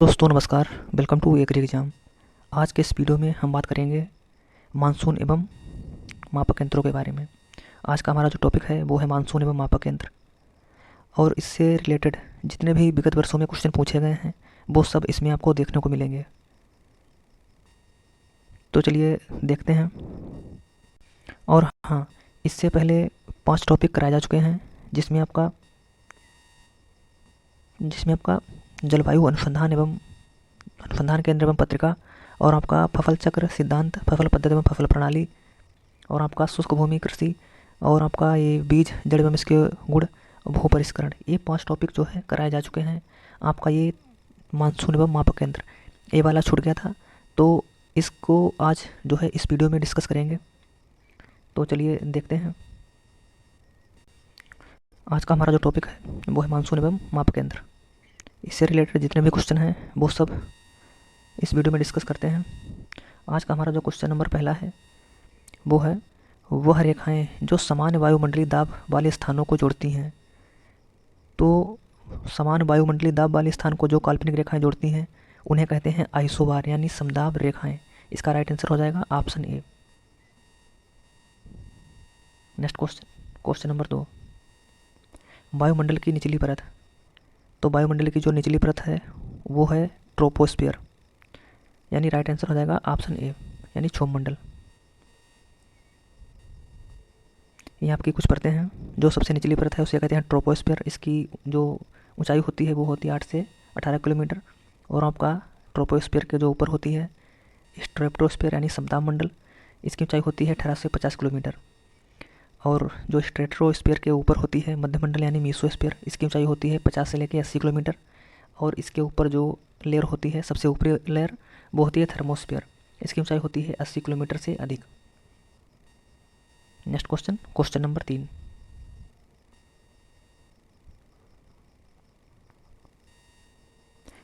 दोस्तों नमस्कार, welcome to agree exam. आज के इस वीडियो में हम बात करेंगे मानसून एवं मापक यंत्रों के बारे में। आज का हमारा जो टॉपिक है वो है मानसून एवं मापक यंत्र, और इससे रिलेटेड जितने भी विगत वर्षों में क्वेश्चन पूछे गए हैं वो सब इसमें आपको देखने को मिलेंगे। तो चलिए देखते हैं। और हाँ, इससे पहले 5 टॉपिक कराए जा चुके हैं जिसमें आपका जलवायु अनुसंधान केंद्र एवं पत्रिका, और आपका फसल चक्र सिद्धांत, फसल पद्धति एवं फसल प्रणाली, और आपका शुष्क भूमि कृषि, और आपका ये बीज जड़ एवं इसके गुण, भू परिष्करण। ये 5 टॉपिक जो है कराए जा चुके हैं। आपका ये मानसून एवं मापक यंत्र ये वाला छूट गया था, तो इसको आज जो है इस वीडियो में डिस्कस करेंगे। तो चलिए देखते हैं। आज का हमारा जो टॉपिक है वो है मानसून एवं मापक यंत्र। इससे रिलेटेड जितने भी क्वेश्चन हैं वो सब इस वीडियो में डिस्कस करते हैं। आज का हमारा जो क्वेश्चन नंबर पहला है वो है वह रेखाएं जो समान वायुमंडलीय दाब वाले स्थानों को जोड़ती हैं। तो समान वायुमंडलीय दाब वाले स्थान को जो काल्पनिक रेखाएं जोड़ती हैं उन्हें कहते हैं आइसोबार यानी समदाब रेखाएं। इसका राइट आंसर हो जाएगा option A. Next question number 2, वायुमंडल की निचली परत। तो वायुमंडल की जो निचली परत है वो है ट्रोपोस्फियर, यानी राइट आंसर हो जाएगा ऑप्शन ए यानी क्षोभमंडल। ये आपकी कुछ परतें हैं। जो सबसे निचली परत है उसे कहते हैं ट्रोपोस्फियर। इसकी जो ऊंचाई होती है वो होती है 8 से 18 किलोमीटर। और आपका ट्रोपोस्फियर के जो ऊपर होती है स्ट्रेटोस्फियर यानी समताप मंडल, इसकी ऊंचाई होती है 18 से 50 किलोमीटर। और जो स्ट्रेटोस्फियर के ऊपर होती है मध्यमंडल यानी मीसोस्फियर, इसकी ऊंचाई होती है 50 से लेकर 80 किलोमीटर। और इसके ऊपर जो लेयर होती है, सबसे ऊपरी लेयर, वो होती है थर्मोस्फियर। इसकी ऊंचाई होती है 80 किलोमीटर से अधिक। नेक्स्ट क्वेश्चन नंबर 3,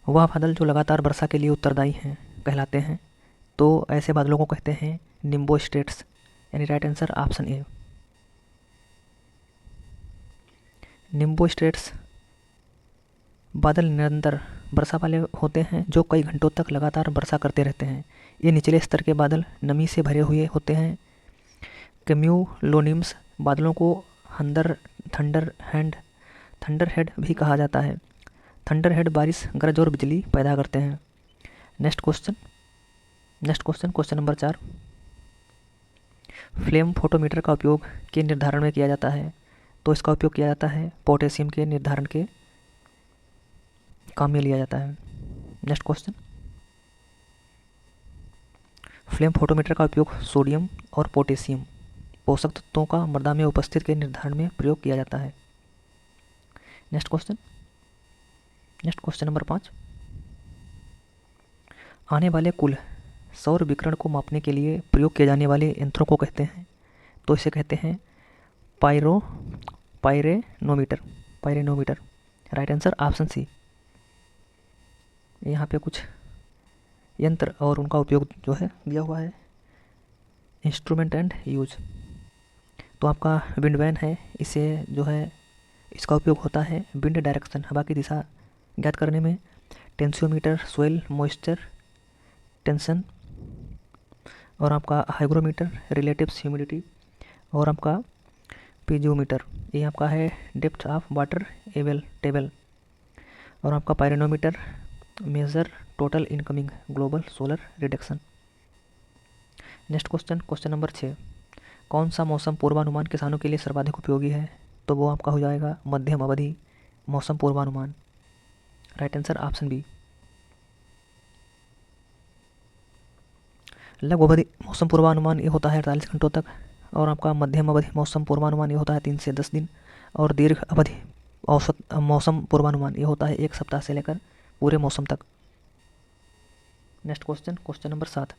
वह बादल जो लगातार वर्षा के लिए उत्तरदायी हैं कहलाते हैं। तो ऐसे बादलों को कहते हैं निम्बोस्ट्रेट्स, यानी राइट आंसर ऑप्शन ए। निम्बोस्ट्रेट्स बादल निरंतर वर्षा वाले होते हैं जो कई घंटों तक लगातार वर्षा करते रहते हैं। ये निचले स्तर के बादल नमी से भरे हुए होते हैं। क्यूमुलोनिम्स बादलों को थंडर हेड भी कहा जाता है। थंडर हेड बारिश, गरज और बिजली पैदा करते हैं। Next question number 4, flame photometer का उपयोग के निर्धारण में किया जाता है। तो इसका उपयोग किया जाता है पोटेशियम के निर्धारण के काम में लिया जाता है। नेक्स्ट क्वेश्चन, फ्लेम फोटोमीटर का उपयोग सोडियम और पोटेशियम पोषक तत्वों का मृदा में उपस्थित के निर्धारण में प्रयोग किया जाता है। नेक्स्ट क्वेश्चन नंबर 5, आने वाले कुल सौर विकिरण को मापने के लिए प्रयोग किए जाने वाले यंत्रों को कहते हैं। तो इसे कहते हैं pyranometer. Right answer option C. यहाँ पे कुछ यंत्र और उनका उपयोग जो है दिया हुआ है। Instrument and use. तो आपका विंड वैन है, इसे जो है इसका उपयोग होता है विंड डायरेक्शन, हवा की दिशा ज्ञात करने में। टेंसियोमीटर सोइल मॉइस्चर टेंशन, और आपका हाइग्रोमीटर रिलेटिव ह्यूमिडिटी, और आपका पीजियोमीटर ये आपका है डेप्थ ऑफ वाटर टेबल, और आपका pyranometer measure total incoming global solar radiation. Next question number 6, कौन सा मौसम पूर्वानुमान किसानों के लिए सर्वाधिक उपयोगी है। तो वो आपका हो जाएगा मध्यम अवधि मौसम पूर्वानुमान। Right answer option B. लघु अवधि मौसम पूर्वानुमान ये होता है 48 घंटों तक, और आपका मध्यम अवधि मौसम पूर्वानुमान ये होता है 3 से 10 दिन, और दीर्घ अवधि औसत मौसम पूर्वानुमान ये होता है 1 सप्ताह से लेकर पूरे मौसम तक। नेक्स्ट क्वेश्चन नंबर 7,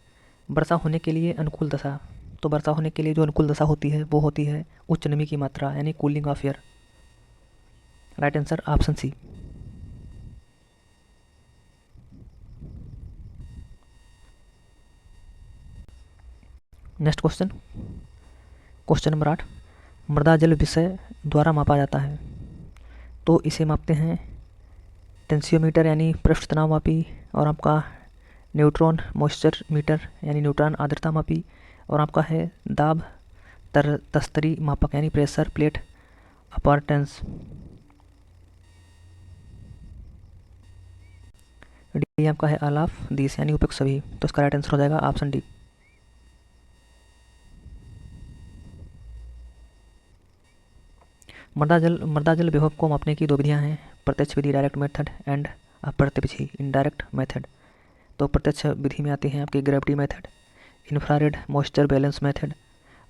वर्षा होने के लिए अनुकूल दशा। तो वर्षा होने के लिए जो अनुकूल दशा होती है वो होती है उच्च नमी की मात्रा यानी cooling of air. Right answer option C. Next question number 8, मृदा जल विषय द्वारा मापा जाता है। तो इसे मापते हैं टेंसियोमीटर यानी पृष्ठ तनाव मापी, और आपका न्यूट्रॉन मॉइस्चर मीटर यानी न्यूट्रॉन आर्द्रता मापी, और आपका है दाब तस्तरी मापक यानी प्रेशर प्लेट अपार्टेंस। डी आपका है ऑल ऑफ दिस यानी उपयुक्त सभी। तो इसका राइट आंसर हो जाएगा ऑप्शन डी। मृदा जल विभव को मापने की दो विधियां हैं, प्रत्यक्ष विधि डायरेक्ट मेथड एंड अप्रत्यक्ष विधि इनडायरेक्ट मेथड। तो प्रत्यक्ष विधि में आती हैं आपकी gravity method, infrared moisture balance method,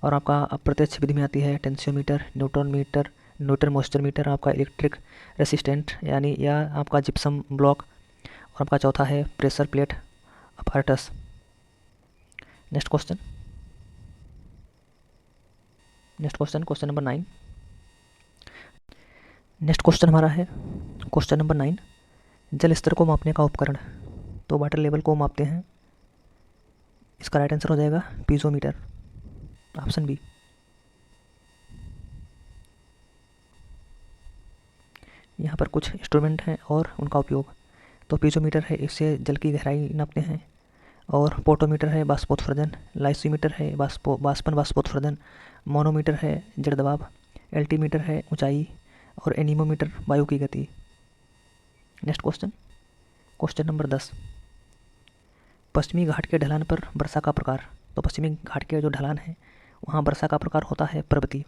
और आपका अप्रत्यक्ष विधि में आती है टेंसियोमीटर, न्यूटन मॉइस्चर मीटर, आपका इलेक्ट्रिक रेसिस्टेंट यानी या आपका जिप्सम ब्लॉक, और आपका चौथा है pressure plate apparatus. Next question question number 9। Next question हमारा है क्वेश्चन नंबर 9, जल स्तर को मापने का उपकरण। तो वाटर लेवल को मापते हैं, इसका राइट आंसर हो जाएगा पीजोमीटर, ऑप्शन बी। यहाँ पर कुछ इंस्ट्रूमेंट हैं और उनका उपयोग। तो पीजोमीटर है, इससे जल की गहराई नापते हैं, और पोटोमीटर है बाष्पोत्सर्जन, लाइसीमीटर है बाष्पन बाष्पोत्सर्जन, मोनोमीटर है जड़ दबाव, एल्टीमीटर है ऊंचाई, और एनीमोमीटर वायु की गति। नेक्स्ट क्वेश्चन नंबर 10, पश्चिमी घाट के ढलान पर वर्षा का प्रकार। तो पश्चिमी घाट के जो ढलान है वहाँ वर्षा का प्रकार होता है पर्वतीय।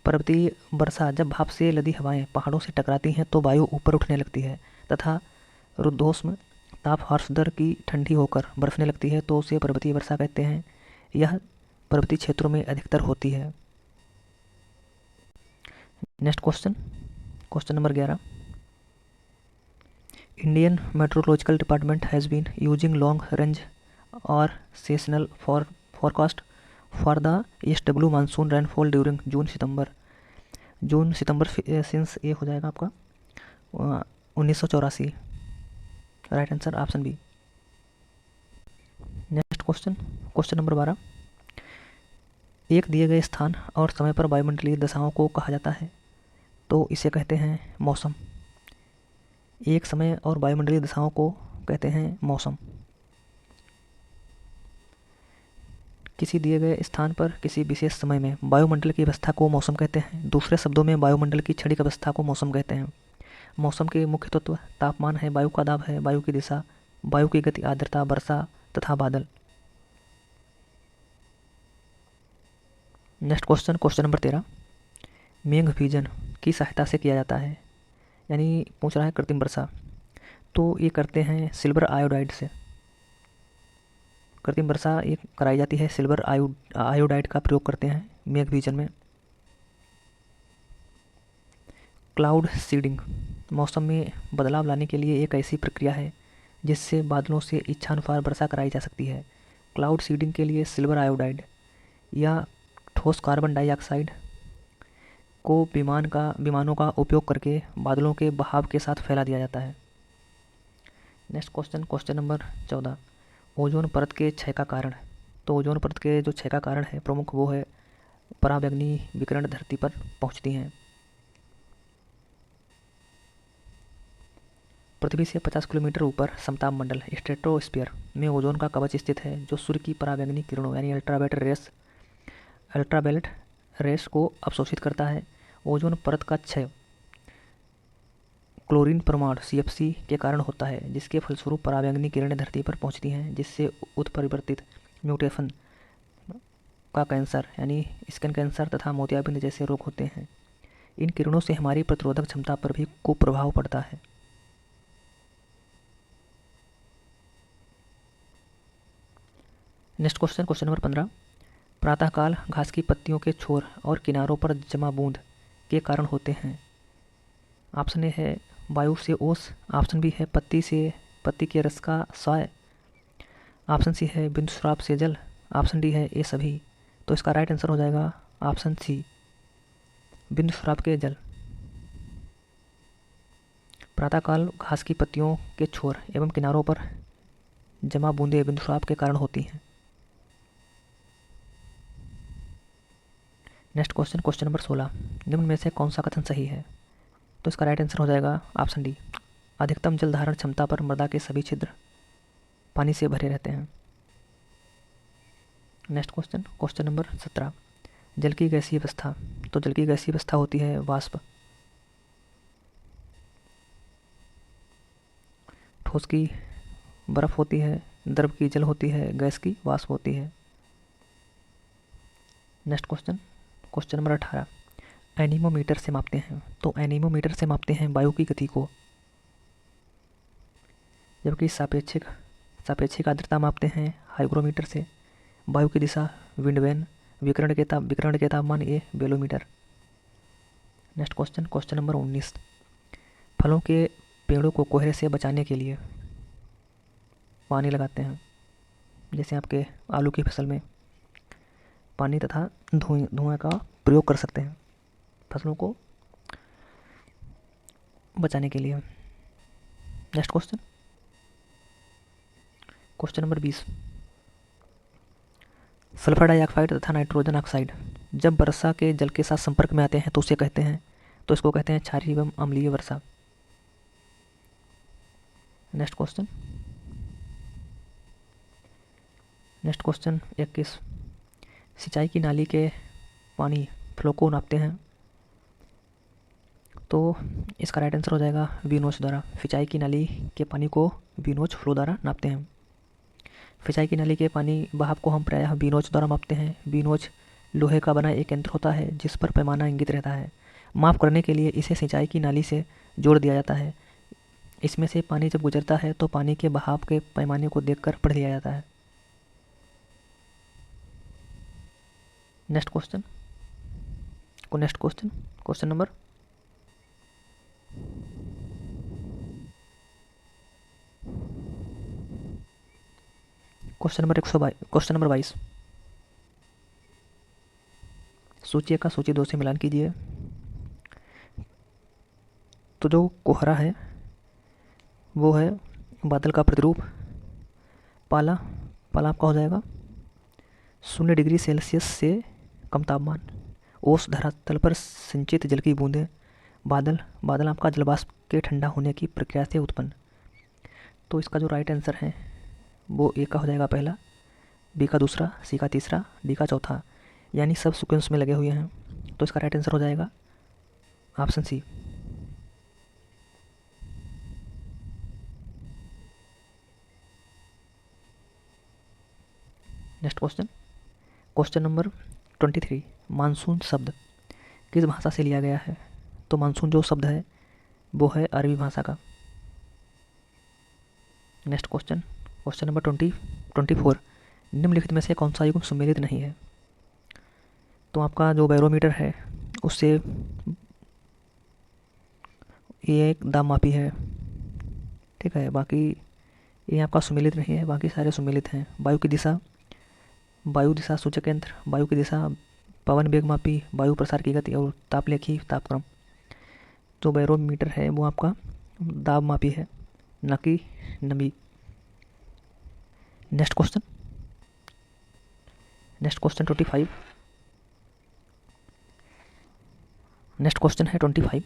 पर्वतीय वर्षा जब भाप से लदी हवाएं पहाड़ों से टकराती हैं तो वायु ऊपर उठने लगती है तथा रुद्धोष्म ताप हर्ष दर की ठंडी होकर बरसने लगती है, तो उसे पर्वतीय वर्षा कहते हैं। यह पर्वतीय क्षेत्रों में अधिकतर होती है। Next question number 11, Indian meteorological department has been using long range और seasonal forecast for the ESW monsoon rainfall during June September since ये हो जाएगा आपका 1984। Right answer option B. Next question number 12, एक दिए गए स्थान और समय पर वायुमंडलीय दशाओं को कहा जाता है। तो इसे कहते हैं मौसम। एक समय और वायुमंडलीय दशाओं को कहते हैं मौसम। किसी दिए गए स्थान पर किसी विशेष समय में वायुमंडल की अवस्था को मौसम कहते हैं। दूसरे शब्दों में वायुमंडल की क्षणिक अवस्था को मौसम कहते हैं। मौसम के मुख्य तत्व तापमान है, वायु का दाब है, वायु की दिशा, वायु की गति, आर्द्रता, वर्षा तथा बादल। नेक्स्ट क्वेश्चन नंबर 13, मेघ की सहायता से किया जाता है, यानी पूछ रहा है कृत्रिम वर्षा। तो ये करते हैं सिल्वर आयोडाइड से। कृत्रिम वर्षा ये कराई जाती है सिल्वर आयोडाइड का प्रयोग करते हैं मेघ में। क्लाउड सीडिंग मौसम में बदलाव लाने के लिए एक ऐसी प्रक्रिया है जिससे बादलों से इच्छानुसार वर्षा कराई जा सकती है। क्लाउड सीडिंग के लिए सिल्वर आयोडाइड या ठोस कार्बन डाइऑक्साइड को विमानों का उपयोग करके बादलों के बहाव के साथ फैला दिया जाता है। नेक्स्ट क्वेश्चन नंबर 14, ओजोन परत के क्षय का कारण। तो ओजोन परत के जो क्षय का कारण है प्रमुख वो है पराबैंगनी विकिरण धरती पर पहुंचती हैं। पृथ्वी से 50 किलोमीटर ऊपर समताप मंडल स्ट्रेटोस्फीयर में ओजोन का कवच स्थित है जो सूर्य की पराबैंगनी किरणों यानी अल्ट्रावायलेट रेस को अवशोषित करता है। ओजोन परत का क्षय क्लोरीन परमाणु CFC के कारण होता है, जिसके फलस्वरूप पराबैंगनी किरणें धरती पर पहुंचती हैं, जिससे उत्परिवर्तित म्यूटेशन का कैंसर यानी स्किन कैंसर तथा मोतियाबिंद जैसे रोग होते हैं। इन किरणों से हमारी प्रतिरोधक क्षमता पर भी कुप्रभाव पड़ता है। नेक्स्ट क्वेश्चन नंबर 15, प्रातःकाल घास की पत्तियों के छोर और किनारों पर जमा बूंद के कारण होते हैं। ऑप्शन ए है वायु से ओस, ऑप्शन बी है पत्ती के रस का स्वाय, ऑप्शन सी है बिंदु श्राप से जल, ऑप्शन डी है ये सभी। तो इसका राइट आंसर हो जाएगा ऑप्शन सी, बिंदु श्राप के जल। प्रातःकाल घास की पत्तियों के छोर एवं किनारों पर जमा बूंदें बिंदु श्राप के कारण होती हैं। नेक्स्ट क्वेश्चन नंबर 16, निम्न में से कौन सा कथन सही है? तो इसका राइट आंसर हो जाएगा ऑप्शन डी। अधिकतम जल धारण क्षमता पर मृदा के सभी छिद्र पानी से भरे रहते हैं। नेक्स्ट क्वेश्चन, क्वेश्चन नंबर 17, जल की गैसीय अवस्था। तो जल की गैसीय अवस्था होती है वाष्प, ठोस की बर्फ होती है, द्रव की जल होती है, गैस की वाष्प होती है। Next question, question number 18, anemometer से मापते हैं। तो एनीमोमीटर से मापते हैं वायु की गति को, जबकि सापेक्षिक आर्द्रता मापते हैं हाइग्रोमीटर से, वायु की दिशा विंडवेन, विकर्ण के तापमान ये बेलोमीटर। नेक्स्ट क्वेश्चन, क्वेश्चन नंबर 19, फलों के पेड़ों को कोहरे से बचाने के लिए पानी लगाते हैं। जैसे आपके आलू की फसल में पानी तथा धुआं का प्रयोग कर सकते हैं फसलों को बचाने के लिए। Next question, question number 20, sulphur dioxide तथा नाइट्रोजन ऑक्साइड जब वर्षा के जल के साथ संपर्क में आते हैं तो इसको कहते हैं क्षारीय एवं अम्लीय वर्षा। नेक्स्ट क्वेश्चन, 21, सिंचाई की नाली के पानी फ्लो को नापते हैं। तो इसका राइट आंसर हो जाएगा वी-नोच द्वारा। सिंचाई की नाली के पानी को वी-नोच फ्लो द्वारा नापते हैं। सिंचाई की नाली के पानी बहाव को हम प्रायः वी-नोच द्वारा मापते हैं। वी-नोच लोहे का बना एक यंत्र होता है जिस पर पैमाना इंगित रहता है। माप करने के लिए इसे सिंचाई की नाली से जोड़ दिया जाता है। इसमें से पानी जब गुजरता है तो पानी के बहाव के पैमाने को देखकर पढ़ लिया जाता है। नेक्स्ट क्वेश्चन, क्वेश्चन नंबर 22, सूची का सूची 2 से मिलान कीजिए। तो जो कोहरा है वो है बादल का प्रतिरूप। पाला आपका हो जाएगा 0 डिग्री सेल्सियस से कम तापमान। ओस धरातल पर संचित जल की बूंदें। बादल आपका जलवाष्प के ठंडा होने की प्रक्रिया से उत्पन्न। तो इसका जो राइट आंसर है वो ए का हो जाएगा पहला, बी का दूसरा, सी का तीसरा, डी का चौथा, यानी सब सीक्वेंस में लगे हुए हैं। तो इसका राइट आंसर हो जाएगा option C. Next question number 23, monsoon शब्द किस भाषा से लिया गया है? तो मानसून जो शब्द है वो है अरबी भाषा का। नेक्स्ट क्वेश्चन नंबर 24, निम्नलिखित में से कौन सा युग्म सम्मिलित नहीं है? तो आपका जो बैरोमीटर है उससे ये एक दाब मापी है, ठीक है, बाकी ये आपका सम्मिलित नहीं है, बाकी सारे सम्मिलित हैं। वायु दिशा सूचक यंत्र, वायु की दिशा, पवन वेग मापी, वायु प्रसार की गति और तापलेखी तापक्रम। जो बैरोमीटर है वो आपका दाब मापी है, न कि नमी। नेक्स्ट क्वेश्चन 25, नेक्स्ट क्वेश्चन है 25,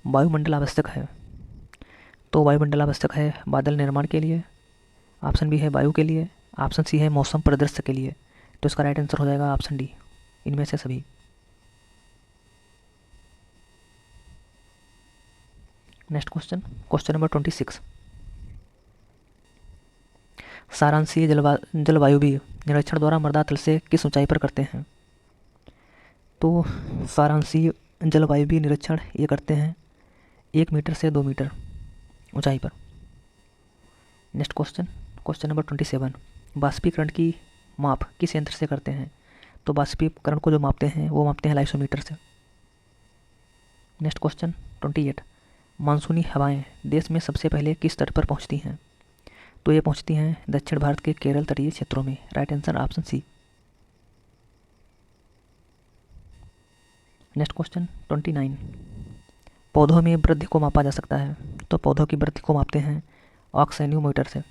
वायुमंडल आवश्यक है। तो वायुमंडल आवश्यक है बादल निर्माण के लिए, ऑप्शन बी है वायु के लिए, ऑप्शन सी है मौसम परिदृश्य के लिए। तो इसका राइट आंसर हो जाएगा ऑप्शन डी, इनमें से सभी। नेक्स्ट क्वेश्चन नंबर 26, सारांशीय जलवायुवीय निरीक्षण द्वारा मृदा तल से किस ऊंचाई पर करते हैं? तो सारांशीय जलवायुवीय निरीक्षण ये करते हैं 1 मीटर से 2 मीटर ऊंचाई पर। नेक्स्ट क्वेश्चन नंबर 27, बाष्पीकरण की माप किस यंत्र से करते हैं? तो बाष्पीकरण को जो मापते हैं वो मापते हैं लाइसोमीटर से। नेक्स्ट क्वेश्चन 28, मानसूनी हवाएं देश में सबसे पहले किस तट पर पहुंचती हैं? तो ये पहुंचती हैं दक्षिण भारत के केरल तटीय क्षेत्रों में। Right answer option C. Next question 29, पौधों में वृद्धि को मापा जा सकता है। तो पौधों की वृद्धि को मापते हैं ऑक्सेनियोमीटर से।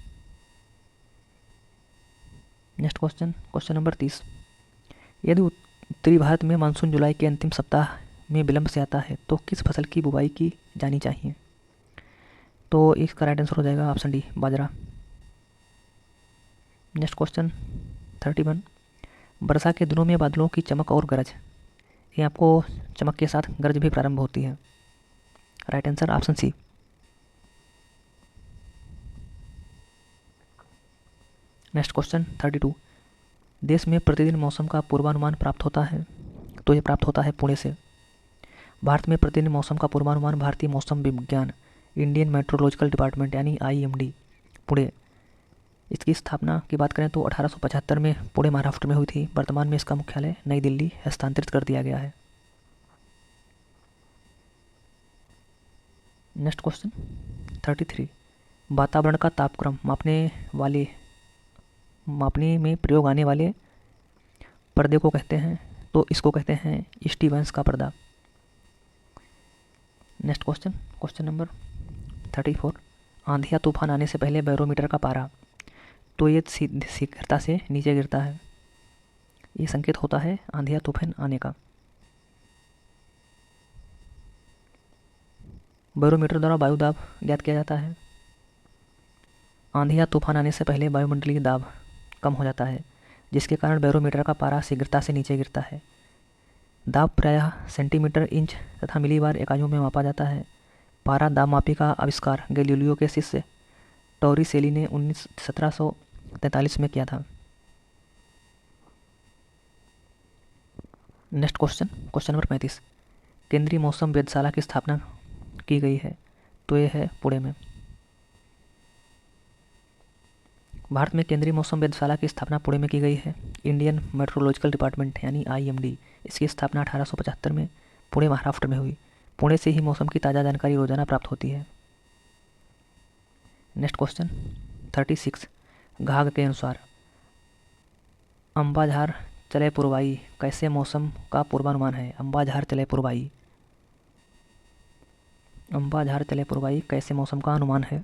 नेक्स्ट क्वेश्चन नंबर 30, उत्तरी भारत में मानसून जुलाई के अंतिम सप्ताह में विलंब से आता है, तो किस फसल की बुवाई की जानी चाहिए? तो इसका राइट आंसर हो जाएगा ऑप्शन डी, बाजरा। नेक्स्ट क्वेश्चन 31, वर्षा के दिनों में बादलों की चमक और गरज, ये आपको चमक के साथ गरज भी प्रारंभ होती है। Right answer option C. Next question 32, देश में प्रतिदिन मौसम का पूर्वानुमान प्राप्त होता है, तो ये प्राप्त होता है पुणे से। भारत में प्रतिदिन मौसम का पूर्वानुमान भारतीय मौसम विज्ञान इंडियन मेट्रोलॉजिकल डिपार्टमेंट यानी IMD पुणे, इसकी स्थापना की बात करें तो 1875 में पुणे महाराष्ट्र में हुई थी। वर्तमान में इसका मुख्यालय नई दिल्ली हस्तांतरित कर दिया गया है। नेक्स्ट क्वेश्चन 33, वातावरण का तापक्रम मापने में प्रयोग आने वाले पर्दे को कहते हैं, तो इसको कहते हैं स्टीवंस का पर्दा। नेक्स्ट क्वेश्चन नंबर 34, आंधी या तूफान आने से पहले बैरोमीटर का पारा, तो ये शीघ्रता से नीचे गिरता है, ये संकेत होता है आंधी या तूफान आने का। बैरोमीटर द्वारा वायु दाब ज्ञात किया जाता है। आंधी या तूफान आने से पहले वायुमंडलीय दाब कम हो जाता है, जिसके कारण बैरोमीटर का पारा शीघ्रता से नीचे गिरता है। दाब प्रायः सेंटीमीटर, इंच तथा मिलीबार इकाइयों में मापा जाता है। पारा दाब मापी का आविष्कार गैलीलियो के शिष्य टॉरिसेली ने 1743 में किया था। नेक्स्ट क्वेश्चन नंबर 35, केंद्रीय मौसम वेधशाला की स्थापना की गई है, तो ये है पुणे में। भारत में केंद्रीय मौसम वेधशाला की स्थापना पुणे में की गई है। इंडियन मेट्रोलॉजिकल डिपार्टमेंट यानी IMD, इसकी स्थापना 1875 में पुणे महाराष्ट्र में हुई। पुणे से ही मौसम की ताज़ा जानकारी रोजाना प्राप्त होती है। नेक्स्ट क्वेश्चन 36, घाघ के अनुसार अंबाझार चले पूर्वाई कैसे मौसम का पूर्वानुमान है? अंबाझार चले पूर्वाई कैसे मौसम का अनुमान है,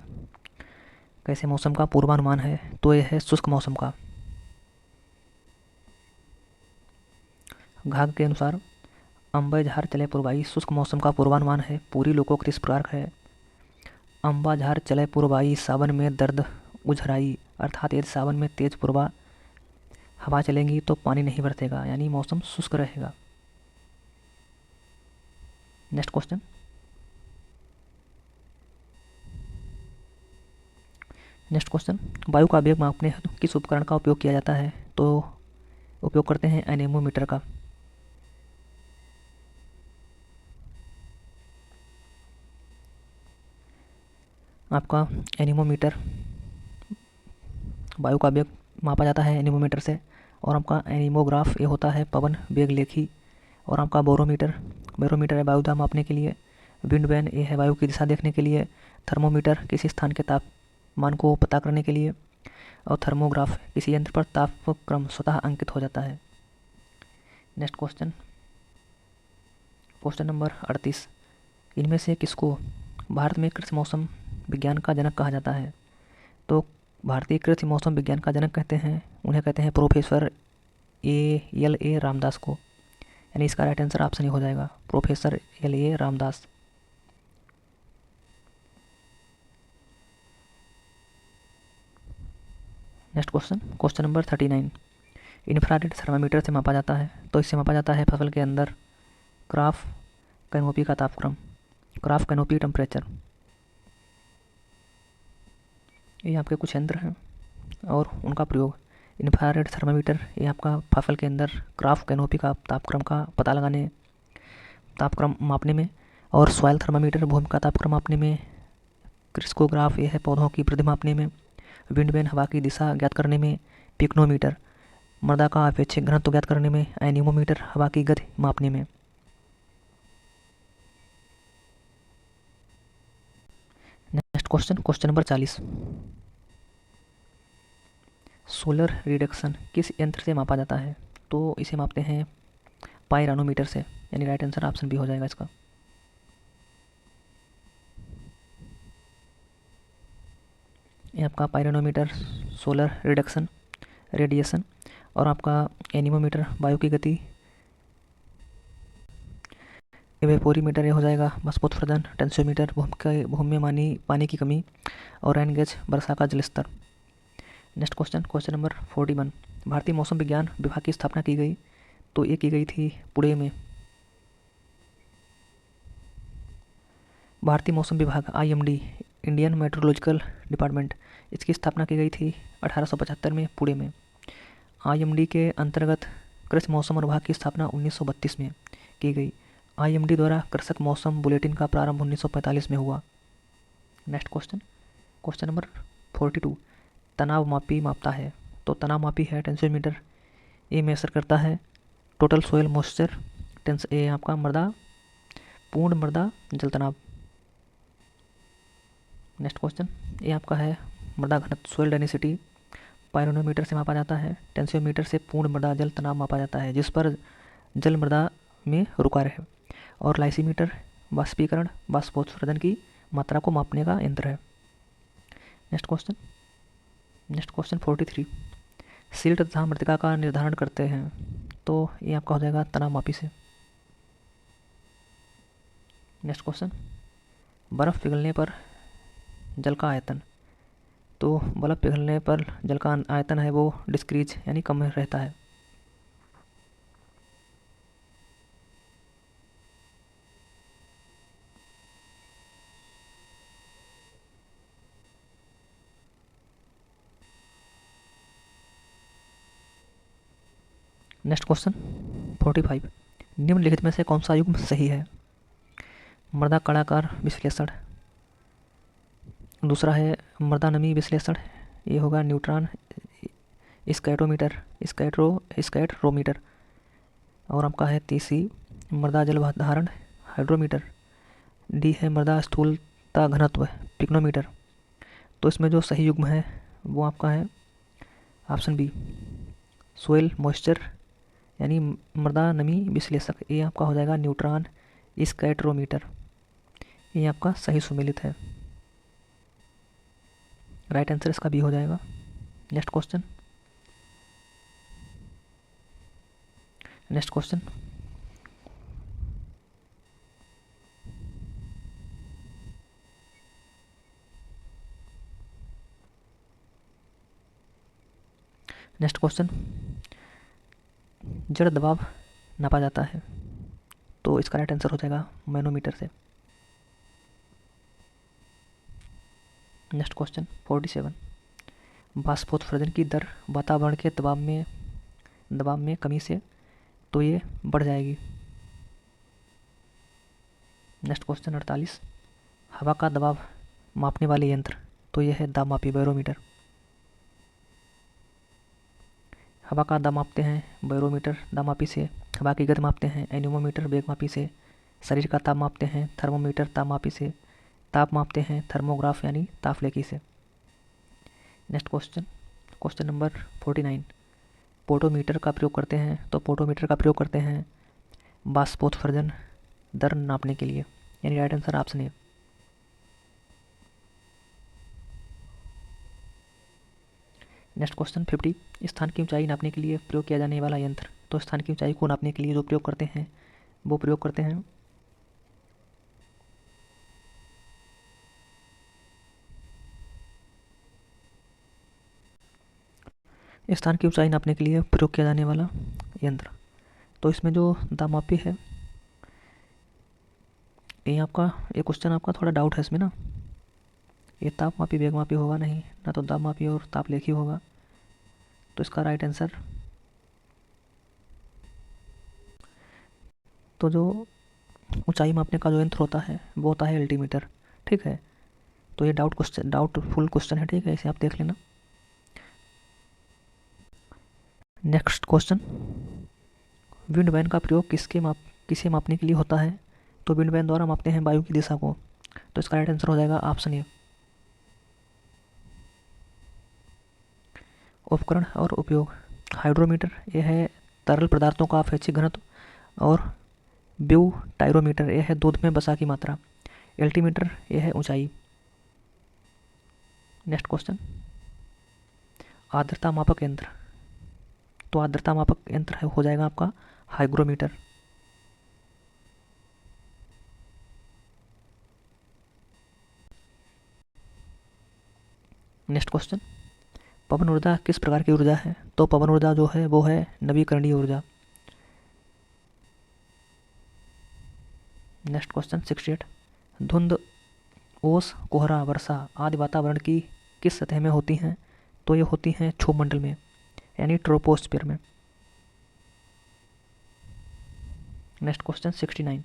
कैसे मौसम का पूर्वानुमान है? तो यह है शुष्क मौसम का। घाघ के अनुसार अंबाझार चले पूर्वाई शुष्क मौसम का पूर्वानुमान है। पूरी लोकोक्त इस प्रकार है, अंबाझार चले पूर्वाई सावन में दर्द उझराई, अर्थात यदि सावन में तेज पूर्वा हवा चलेंगी तो पानी नहीं बरसेगा, यानी मौसम शुष्क रहेगा। नेक्स्ट क्वेश्चन वायु का वेग मापने हेतु किस उपकरण का उपयोग किया जाता है? तो उपयोग करते हैं एनेमोमीटर का। आपका एनेमोमीटर, वायु का वेग मापा जाता है एनेमोमीटर से। और आपका एनेमोग्राफ ये होता है पवन वेग लेखी। और आपका बैरोमीटर है वायु दाब मापने के लिए। विंड वैन ये है वायु की दिशा देखने के लिए। थर्मोमीटर किसी स्थान के तापमान को पता करने के लिए। और थर्मोग्राफ किसी यंत्र पर तापक्रम स्वतः अंकित हो जाता है। नेक्स्ट क्वेश्चन नंबर 38, इनमें से किसको भारत में कृषि मौसम विज्ञान का जनक कहा जाता है? तो भारतीय कृषि मौसम विज्ञान का जनक उन्हें कहते हैं प्रोफेसर LA रामदास को, यानी इसका राइट आंसर ऑप्शन ही हो जाएगा, professor LA Ramdas. Next question number 39, infrared thermometer से मापा जाता है, तो इससे मापा जाता है फसल के अंदर क्रॉप कैनोपी का तापक्रम, क्रॉप कैनोपी टेम्परेचर। ये आपके कुछ यंत्र हैं और उनका प्रयोग। इंफ्रारेड थर्मामीटर ये आपका फसल के अंदर क्रॉप कैनोपी का तापक्रम का पता लगाने, तापक्रम मापने में। और सॉइल थर्मामीटर भूमि का तापक्रम मापने में। क्रिस्कोग्राफ ये है पौधों की वृद्धि मापने में। विंड वैन हवा की दिशा ज्ञात करने में। पिक्नोमीटर मृदा का अपेक्षित घनत्व ज्ञात करने में। एनीमोमीटर हवा की गति मापने में। Next question number 40, solar reduction किस यंत्र से मापा जाता है? तो इसे मापते हैं पायरानोमीटर से, यानी राइट आंसर ऑप्शन बी हो जाएगा इसका। ये आपका पायरानोमीटर सोलर रिडक्शन रेडिएशन, और आपका एनीमोमीटर वायु की गति एवेपोरीमीटर ये हो जाएगा बाष्पोत्सर्जन, टेंसियोमीटर भूमि में पानी की कमी, और रेन गेज वर्षा का जल स्तर। नेक्स्ट क्वेश्चन, क्वेश्चन नंबर 41, भारतीय मौसम विज्ञान विभाग की स्थापना की गई, तो ये की गई थी पुणे में। भारतीय मौसम विभाग IMD, इंडियन मेट्रोलॉजिकल डिपार्टमेंट, इसकी स्थापना की गई थी 1875 में पुणे में। IMD के अंतर्गत कृषि मौसम विभाग की स्थापना 1932 में की गई। IMD द्वारा कृषक मौसम बुलेटिन का प्रारंभ 1945 में हुआ। नेक्स्ट क्वेश्चन, क्वेश्चन नंबर 42, तनाव मापी मापता है, तो तनाव मापी है टेंसियोमीटर, ये मेजर करता है टोटल सोयल मॉइस्चर, ये आपका मृदा, पूर्ण मृदा जल तनाव। नेक्स्ट क्वेश्चन, ये आपका है मृदा घनत्व, सोयल डेंसिटी, पाइरोनोमीटर से मापा जाता है, टेंसियोमीटर से पूर्ण मृदा जल तनाव मापा जाता है जिस पर जल मृदा में रुका रहे, और लाइसीमीटर वाष्पीकरण बाष्पोत्सर्जन की मात्रा को मापने का यंत्र है। Next question, next question 43, silt तथा मृतिका का निर्धारण करते हैं, तो ये आपका हो जाएगा तनाव मापी से। नेक्स्ट क्वेश्चन, बर्फ़ पिघलने पर जल का आयतन, तो बर्फ़ पिघलने पर जल का आयतन है वो डिक्रीज यानी कम रहता है। नेक्स्ट क्वेश्चन 45, निम्नलिखित में से कौन सा युग्म सही है? मृदा कणाकार विश्लेषण, दूसरा है मृदा नमी विश्लेषण, ये होगा न्यूट्रॉन स्कैटरोमीटर, स्कैटरोमीटर, और आपका है तीसरी मृदा जल धारण हाइड्रोमीटर, डी है मृदा स्थूलता घनत्व पिग्नोमीटर। तो इसमें जो सही युग्म है वो आपका है ऑप्शन बी, सोयल मॉइस्चर यानी मृदा नमी विश्लेषक, ये आपका हो जाएगा न्यूट्रॉन स्कैटरोमीटर, ये आपका सही सुमेलित है। राइट आंसर इसका बी हो जाएगा। Next question, next question, next question, जड़ दबाव नापा जाता है, तो इसका राइट आंसर हो जाएगा मैनोमीटर से। नेक्स्ट क्वेश्चन 47, बाष्पोत्सर्जन की दर वातावरण के दबाव में कमी से, तो ये बढ़ जाएगी। नेक्स्ट क्वेश्चन 48, हवा का दबाव मापने वाले यंत्र, तो ये है दाब मापी बैरोमीटर। हवा का दाब मापते हैं बैरोमीटर दाब मापी से, हवा की गति मापते हैं एनीमोमीटर वेग मापी से, शरीर का ताप मापते हैं थर्मोमीटर ताप मापी से, ताप मापते हैं थर्मोग्राफ यानी तापलेखी से। Next question, question number 49, potometer का प्रयोग करते हैं, तो पोटोमीटर का प्रयोग करते हैं बाष्पोत्सर्जन दर नापने के लिए, यानी right answer option A. Next question 50, स्थान की ऊंचाई नापने के लिए प्रयोग किया जाने वाला यंत्र, तो स्थान की ऊंचाई को नापने के लिए जो प्रयोग करते हैं वो प्रयोग करते हैं स्थान की ऊंचाई नापने के लिए प्रयोग किया जाने वाला यंत्र, तो इसमें जो दाबमापी है, ये आपका ये क्वेश्चन आपका थोड़ा डाउट है इसमें ना, ये तापमापी वेगमापी होगा नहीं ना, तो दाबमापी और तापलेखी होगा, तो इसका राइट आंसर, तो जो ऊंचाई मापने का जो यंत्र होता है वो होता है अल्टीमीटर। ठीक है, तो ये डाउटफुल क्वेश्चन है, ठीक है, इसे आप देख लेना। नेक्स्ट क्वेश्चन, विंड वैन का प्रयोग किसे मापने के लिए होता है, तो विंड वैन द्वारा मापते हैं वायु की दिशा को, तो इसका राइट आंसर हो जाएगा ऑप्शन ए। उपकरण और उपयोग, हाइड्रोमीटर यह है तरल पदार्थों का अपेक्षित घनत्व, और ब्यूटाइरोमीटर यह है दूध में वसा की मात्रा, एल्टीमीटर यह है ऊंचाई। नेक्स्ट क्वेश्चन, आर्द्रता मापक यंत्र, तो आर्द्रता मापक यंत्र हो जाएगा आपका हाइग्रोमीटर। नेक्स्ट क्वेश्चन, पवन ऊर्जा किस प्रकार की ऊर्जा है? तो पवन ऊर्जा जो है वो है नवीकरणीय ऊर्जा। नेक्स्ट क्वेश्चन 68, धुंध, ओस, कोहरा, वर्षा आदि वातावरण की किस सतह में होती हैं? तो ये होती हैं क्षोभमंडल में, यानी ट्रोपोस्फीयर में। नेक्स्ट क्वेश्चन 69,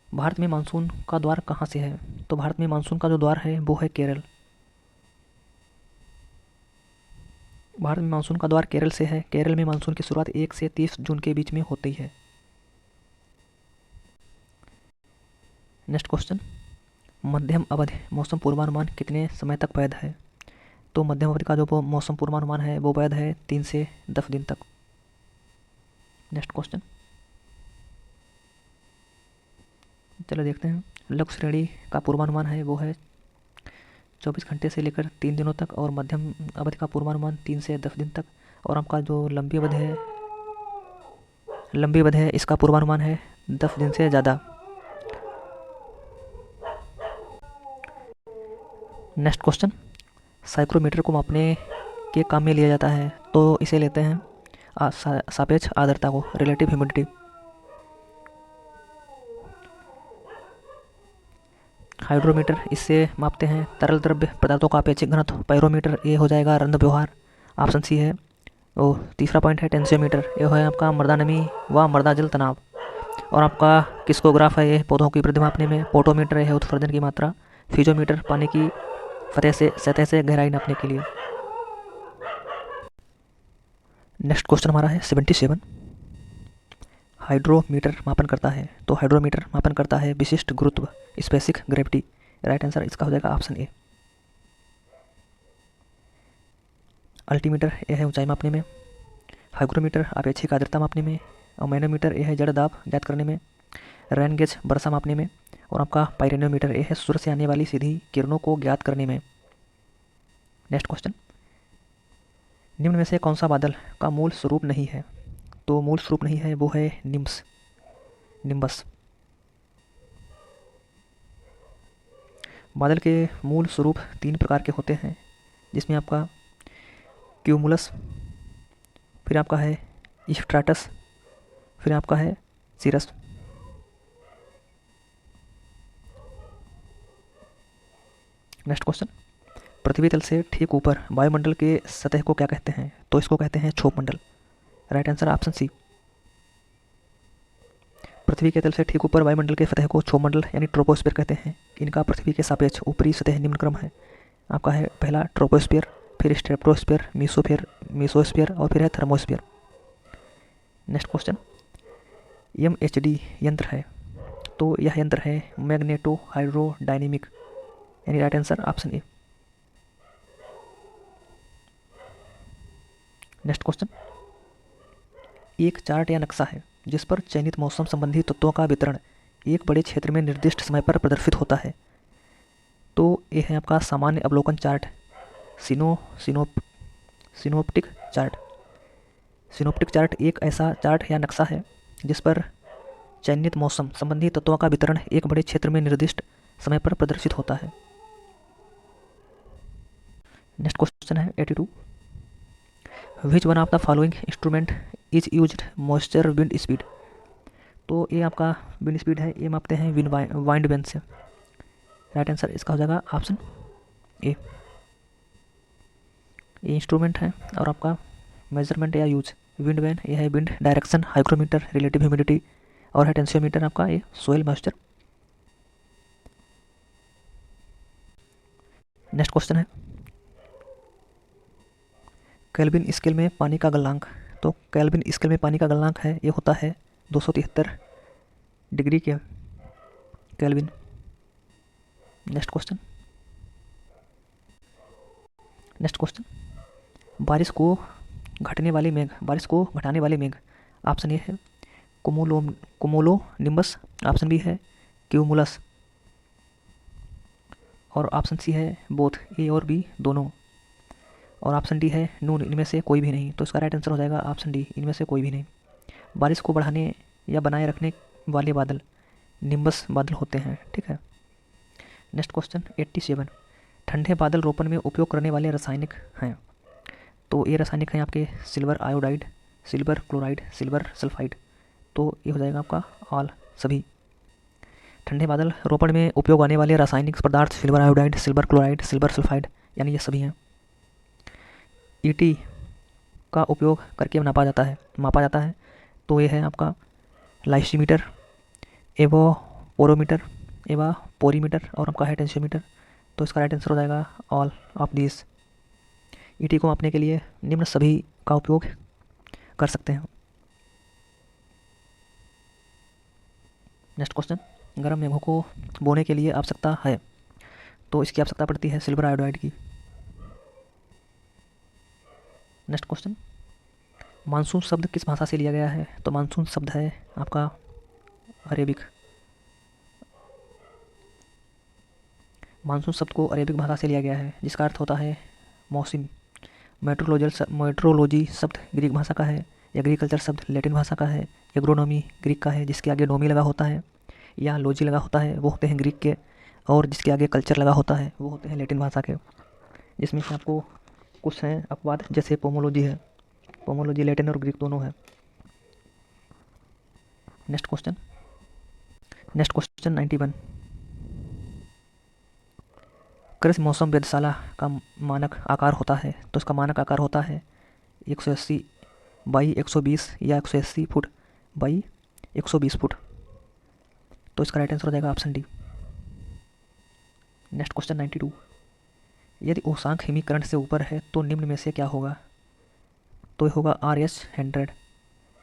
भारत में मानसून का द्वार कहाँ से है? तो भारत में मानसून का जो द्वार है वो है केरल। भारत में मानसून का द्वार केरल से है। केरल में मानसून की शुरुआत 1 से 30 जून के बीच में होती है। नेक्स्ट क्वेश्चन, मध्यम अवधि मौसम पूर्वानुमान कितने समय तक वैध है? तो मध्यम अवधि का जो मौसम पूर्वानुमान है वो वैध है 3 से 10 दिन तक। नेक्स्ट क्वेश्चन, चलो देखते हैं। लघु श्रेणी का पूर्वानुमान है वो है 24 घंटे से लेकर 3 दिनों तक, और मध्यम अवधि का पूर्वानुमान 3 से 10 दिन तक, और आपका जो लंबी अवधि है इसका पूर्वानुमान है 10 दिन से ज़्यादा। नेक्स्ट क्वेश्चन, साइक्रोमीटर को मापने के काम में लिया जाता है, तो इसे लेते हैं सापेक्ष आर्द्रता को, रिलेटिव ह्यूमिडिटी। हाइड्रोमीटर, इससे मापते हैं तरल द्रव्य पदार्थों का अपेक्षित घनत्व। पायरोमीटर, ये हो जाएगा रंध्र व्यवहार, ऑप्शन सी है। और तीसरा पॉइंट है टेंसियोमीटर, ये है आपका मृदा नमी व मृदा जल तनाव। और आपका किस्कोग्राफ है, ये पौधों की वृद्धि मापने में। पोटोमीटर है उत्सर्जन की मात्रा। फिजोमीटर, पानी की सतह से गहराई नापने के लिए। नेक्स्ट क्वेश्चन हमारा है 77, हाइड्रोमीटर मापन करता है। तो हाइड्रोमीटर मापन करता है विशिष्ट गुरुत्व, स्पेसिफिक ग्रेविटी। राइट आंसर इसका हो जाएगा ऑप्शन ए। अल्टीमीटर, यह है ऊंचाई मापने में। हाइग्रोमीटर अपेक्षिक आर्द्रता मापने में। और मैनोमीटर, यह है जड़ दाब ज्ञात करने में। रेन गेज, वर्षा मापने में। और आपका पायरेनोमीटर, यह है सूर्य से आने वाली सीधी किरणों को ज्ञात करने में। नेक्स्ट क्वेश्चन, निम्न में से कौन सा बादल का मूल स्वरूप नहीं है? तो मूल स्वरूप नहीं है वो है निम्बस। बादल के मूल स्वरूप 3 प्रकार के होते हैं, जिसमें आपका क्यूमुलस, फिर आपका है स्ट्रैटस, फिर आपका है सीरस। नेक्स्ट क्वेश्चन, पृथ्वी तल से ठीक ऊपर वायुमंडल के सतह को क्या कहते हैं? तो इसको कहते हैं क्षोभमंडल। Right answer option C. पृथ्वी के तल से ठीक ऊपर वायुमंडल के सतह को क्षोभमंडल यानी ट्रोपोस्फीयर कहते हैं। इनका पृथ्वी के सापेक्ष ऊपरी सतह निम्न क्रम है। आपका है पहला ट्रोपोस्फीयर, फिर स्ट्रेटोस्फीयर, मीसोस्फीयर और फिर है थर्मोस्फीयर। नेक्स्ट क्वेश्चन, MHD यंत्र है, तो यह यंत्र है मैग्नेटो हाइड्रोडायनेमिक, यानी right answer option A. Next question, एक चार्ट या नक्शा है जिस पर चयनित मौसम संबंधी तत्वों का वितरण एक बड़े क्षेत्र में निर्दिष्ट समय पर प्रदर्शित होता है। तो यह है आपका सामान्य अवलोकन chart, synoptic chart. Synoptic chart एक ऐसा चार्ट या नक्शा है जिस पर चयनित मौसम संबंधी तत्वों का वितरण एक बड़े क्षेत्र में निर्दिष्ट समय पर प्रदर्शित होता है। नेक्स्ट क्वेश्चन है 82, विच one of the following instrument is used moisture wind speed? तो ये आपका विंड स्पीड है, ये मापते हैं वाइंड वेन से। राइट आंसर इसका हो जाएगा ऑप्शन ए। ये इंस्ट्रूमेंट है और आपका मेजरमेंट या यूज विंड वेन, ये है wind direction, hygrometer relative humidity, और है टेंसियोमीटर आपका ये सोइल मॉइस्चर। नेक्स्ट क्वेश्चन है, केल्विन स्केल में पानी का गलनांक। तो केल्विन स्केल में पानी का गलनांक है, ये होता है 273 डिग्री के केल्विन। नेक्स्ट क्वेश्चन, बारिश को घटाने वाली मेघ, ऑप्शन ए है कुमुलो निम्बस, ऑप्शन बी है क्यूमुलस, और ऑप्शन सी है बोथ, ए और बी दोनों, और ऑप्शन डी है नून, इनमें से कोई भी नहीं। तो इसका राइट आंसर हो जाएगा ऑप्शन डी, इनमें से कोई भी नहीं। बारिश को बढ़ाने या बनाए रखने वाले बादल निम्बस बादल होते हैं, ठीक है। नेक्स्ट क्वेश्चन 87, ठंडे बादल रोपण में उपयोग करने वाले रासायनिक हैं, तो ये रासायनिक हैं आपके silver iodide, silver chloride, silver sulphide. तो ये हो जाएगा आपका ऑल सभी। ठंडे बादल रोपण में उपयोग आने वाले रासायनिक पदार्थ silver iodide, silver chloride, silver sulphide, यानी ये सभी हैं। ईटी का उपयोग करके मापा जाता है, तो ये है आपका लाइसीमीटर, एवोपोरोमीटर, एवापोरीमीटर और आपका है टेंसियोमीटर। तो इसका राइट आंसर हो जाएगा ऑल ऑफ दिस। ईटी को मापने के लिए निम्न सभी का उपयोग कर सकते हैं। नेक्स्ट क्वेश्चन, गर्म मेघों को बोने के लिए आवश्यकता है, तो इसकी आवश्यकता पड़ती है सिल्वर आयोडाइड की। नेक्स्ट क्वेश्चन, मानसून शब्द किस भाषा से लिया गया है, तो मानसून शब्द है आपका अरेबिक। मानसून शब्द को अरेबिक भाषा से लिया गया है, जिसका अर्थ होता है मौसम। मेट्रोलॉजी शब्द ग्रीक भाषा का है। एग्रीकल्चर शब्द लैटिन भाषा का है। एग्रोनॉमी ग्रीक का है, जिसके आगे नोमी लगा होता है या लॉजी लगा होता है, वो होते हैं ग्रीक के। और जिसके आगे कल्चर लगा होता है वो होते हैं लैटिन भाषा के। जिसमें से आपको कुछ हैं अपवाद, जैसे पोमोलॉजी है। पोमोलॉजी लैटिन और ग्रीक दोनों है। नेक्स्ट क्वेश्चन 91, कृषि मौसम वेधशाला का मानक आकार होता है, तो इसका मानक आकार होता है 180 बाई 120 या 180 फुट बाई 120 फुट। तो इसका राइट आंसर हो जाएगा ऑप्शन डी। नेक्स्ट क्वेश्चन 92, यदि उषांक हिमीकरण से ऊपर है तो निम्न में से क्या होगा, तो ये होगा RH100।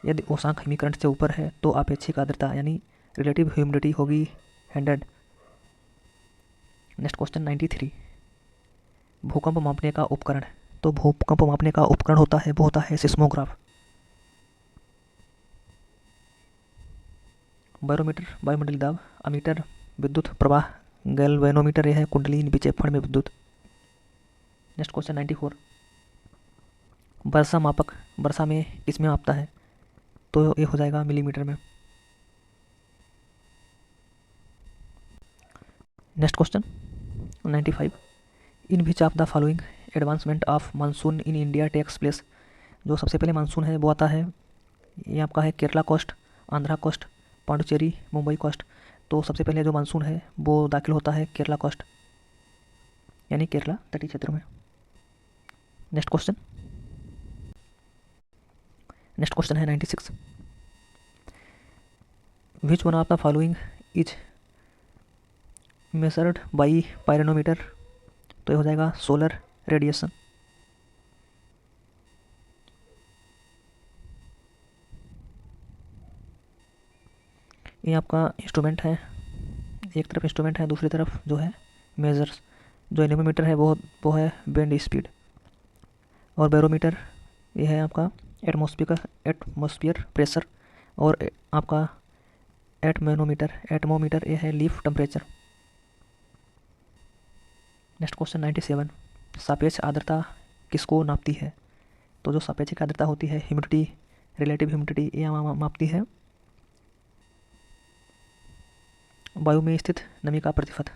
यदि उषांक हिमीकरण से ऊपर है तो आपेक्षिक आर्द्रता यानी रिलेटिव ह्यूमिडिटी होगी 100। नेक्स्ट क्वेश्चन 93, भूकंप मापने का उपकरण, तो भूकंप मापने का उपकरण होता है वो होता है सिस्मोग्राफ। बैरोमीटर वायुमंडलीय दाब, अमीटर विद्युत प्रवाह, गैल्वेनोमीटर यह है कुंडली विक्षेपण में विद्युत। नेक्स्ट क्वेश्चन 94, वर्षा मापक वर्षा में किसमें मापता है, तो ये हो जाएगा मिलीमीटर में। Next question 95, in which of the following advancement of monsoon in India takes place. जो सबसे पहले मानसून है वो आता है, ये आपका है Kerala coast, Andhra coast, Pondicherry, Mumbai coast. तो सबसे पहले जो मानसून है वो दाखिल होता है केरला कोस्ट यानी केरला तटीय क्षेत्र में। नेक्स्ट क्वेश्चन है 96, which one of the following is measured by pyranometer, तो ये हो जाएगा सोलर रेडिएशन। ये आपका इंस्ट्रूमेंट है, एक तरफ इंस्ट्रूमेंट है, दूसरी तरफ जो है मेजर्स। जो एनेमोमीटर है वो है बेंड स्पीड, और बैरोमीटर ये है आपका एटमॉस्फेयर प्रेशर, और आपका एटमोमीटर ये है लीफ टेम्परेचर। नेक्स्ट क्वेश्चन 97, सापेक्ष आर्द्रता किसको नापती है, तो जो सापेक्षिक आर्द्रता होती है ह्यूमिडिटी, रिलेटिव ह्यूमिडिटी, ये मापती है वायु में स्थित नमी का प्रतिशत।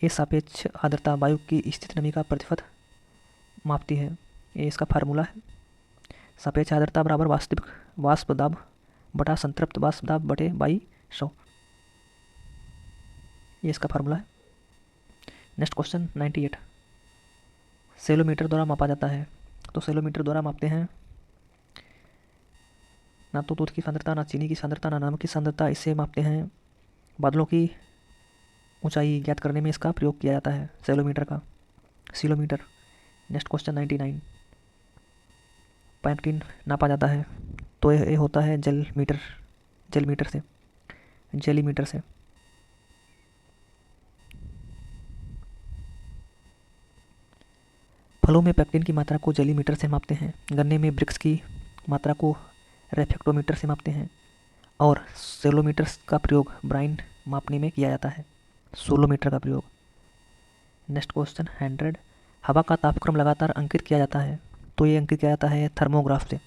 ये सापेक्ष आर्द्रता वायु की स्थित नमी का प्रतिशत मापती है, ये इसका फार्मूला है। सापेक्ष आर्द्रता बराबर वास्तविक वाष्प दाब बटा संतृप्त वाष्प दाब बटे बाई 100, ये इसका फार्मूला है। नेक्स्ट क्वेश्चन 98, सेलोमीटर द्वारा मापा जाता है, तो सेलोमीटर द्वारा मापते हैं ना तो दूध की सांद्रता, ना चीनी की सांद्रता, ना नमक की सांद्रता, इससे मापते हैं बादलों की ऊंचाई ज्ञात करने में इसका प्रयोग किया जाता है सेलोमीटर का, सीलोमीटर। नेक्स्ट क्वेश्चन 99, पैक्टिन नापा जाता है, तो ये होता है जेलीमीटर से। फलों में पैक्टिन की मात्रा को जेलीमीटर से मापते हैं, गन्ने में ब्रिक्स की मात्रा को रेफ्रेक्टोमीटर से मापते हैं, और सेलोमीटर का प्रयोग ब्राइन मापने में किया जाता है, सोलोमीटर का प्रयोग। नेक्स्ट क्वेश्चन 100, हवा का तापक्रम लगातार अंकित किया जाता है, तो ये अंकित किया जाता है थर्मोग्राफ से,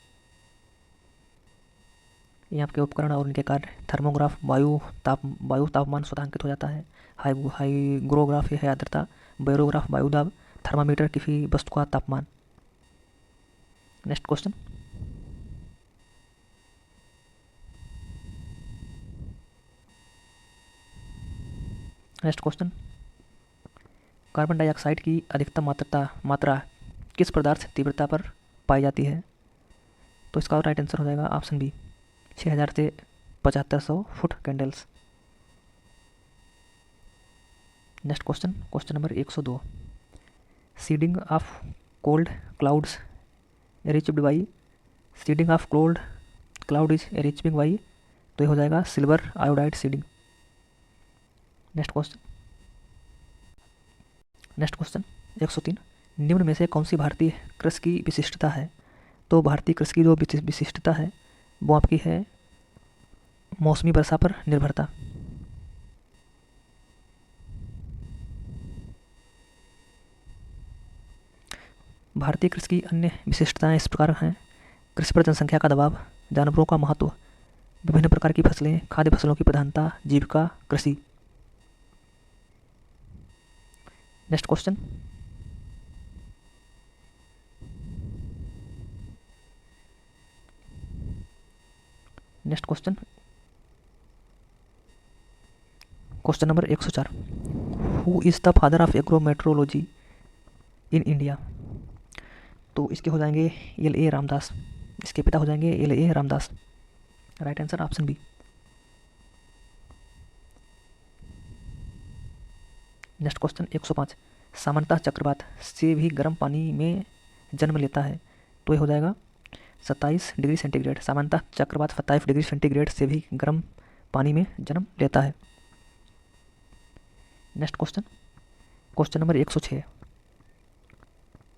ये आपके उपकरण और उनके कार्य। थर्मोग्राफ वायु तापमान स्वतःंकित हो जाता है। हाइग्रोग्राफ है आर्द्रता। बैरोग्राफ वायु दाब। थर्मामीटर किसी वस्तु का तापमान। Next question. कार्बन डाइऑक्साइड की अधिकतम मात्रा किस पदार्थ तीव्रता पर पाई जाती है? तो इसका राइट आंसर हो जाएगा ऑप्शन बी, 6000 से 7500 foot candles. Next question number 102। Seeding of cold clouds reached by seeding of cold cloud is reaching by, तो ये हो जाएगा silver iodide seeding. Next question 103। निम्न में से कौन सी भारतीय कृषि की विशिष्टता है? तो भारतीय कृषि की जो विशिष्टता है वो आपकी है मौसमी वर्षा पर निर्भरता। भारतीय कृषि की अन्य विशिष्टताएं इस प्रकार हैं। कृषि पर जनसंख्या का दबाव, जानवरों का महत्व, विभिन्न प्रकार की फसलें, खाद्य फसलों की प्रधानता, जीविका कृषि। Next question. Question number 104। Who is the father of agrometeorology in India? तो इसके हो जाएंगे L.A. रामदास। इसके पिता हो जाएंगे L.A. Ramdas. Right answer option B. Next question 105। सामान्यतः चक्रवात से भी गर्म पानी में जन्म लेता है, तो ये हो जाएगा 27 डिग्री सेंटीग्रेड। सामान्यतः चक्रवात 27 डिग्री सेंटीग्रेड से भी गर्म पानी में जन्म लेता है। Next question number 106।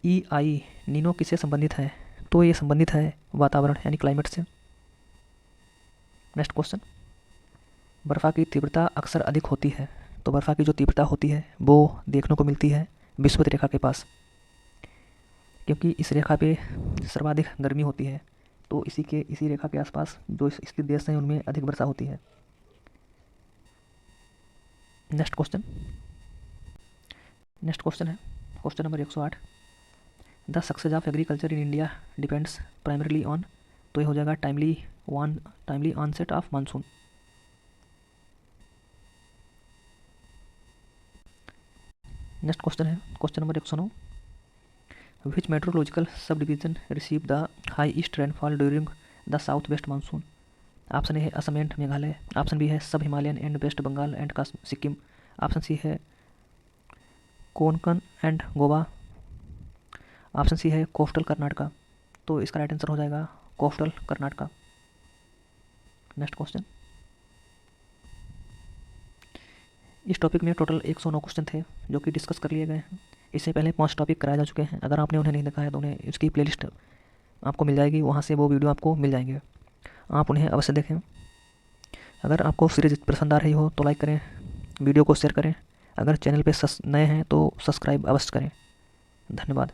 EI Nino किससे संबंधित है? तो ये संबंधित है वातावरण यानी क्लाइमेट से। Next question. बर्फा की तीव्रता अक्सर अधिक होती है, तो बर्फा की जो तीव्रता होती है वो देखने को मिलती है विषुवत रेखा के पास, क्योंकि इस रेखा पे सर्वाधिक गर्मी होती है, तो इसी रेखा के आसपास जो इसके देश हैं उनमें अधिक वर्षा होती है। नेक्स्ट क्वेश्चन है question number 108। The success of agriculture in India depends primarily on, तो ये हो जाएगा timely onset of monsoon. Next question है question number 109। Which meteorological subdivision receive the highest rainfall during the south west monsoon? Option A है Assam and Meghalaya. Option B है sub Himalayan and West Bengal and Sikkim. Option C है Konkan and Goa. Option C है coastal Karnataka. तो इसका right answer हो जाएगा coastal Karnataka. Next question. इस topic में टोटल 109 क्वेश्चन थे जो कि डिस्कस कर लिए गए हैं। इससे पहले 5 टॉपिक कराए जा चुके हैं। अगर आपने उन्हें नहीं देखा है तो उन्हें इसकी प्लेलिस्ट आपको मिल जाएगी, वहाँ से वो वीडियो आपको मिल जाएंगे, आप उन्हें अवश्य देखें। अगर आपको सीरीज पसंद आ रही हो तो लाइक करें, वीडियो को शेयर करें। अगर चैनल पे नए हैं तो सब्सक्राइब अवश्य करें। धन्यवाद।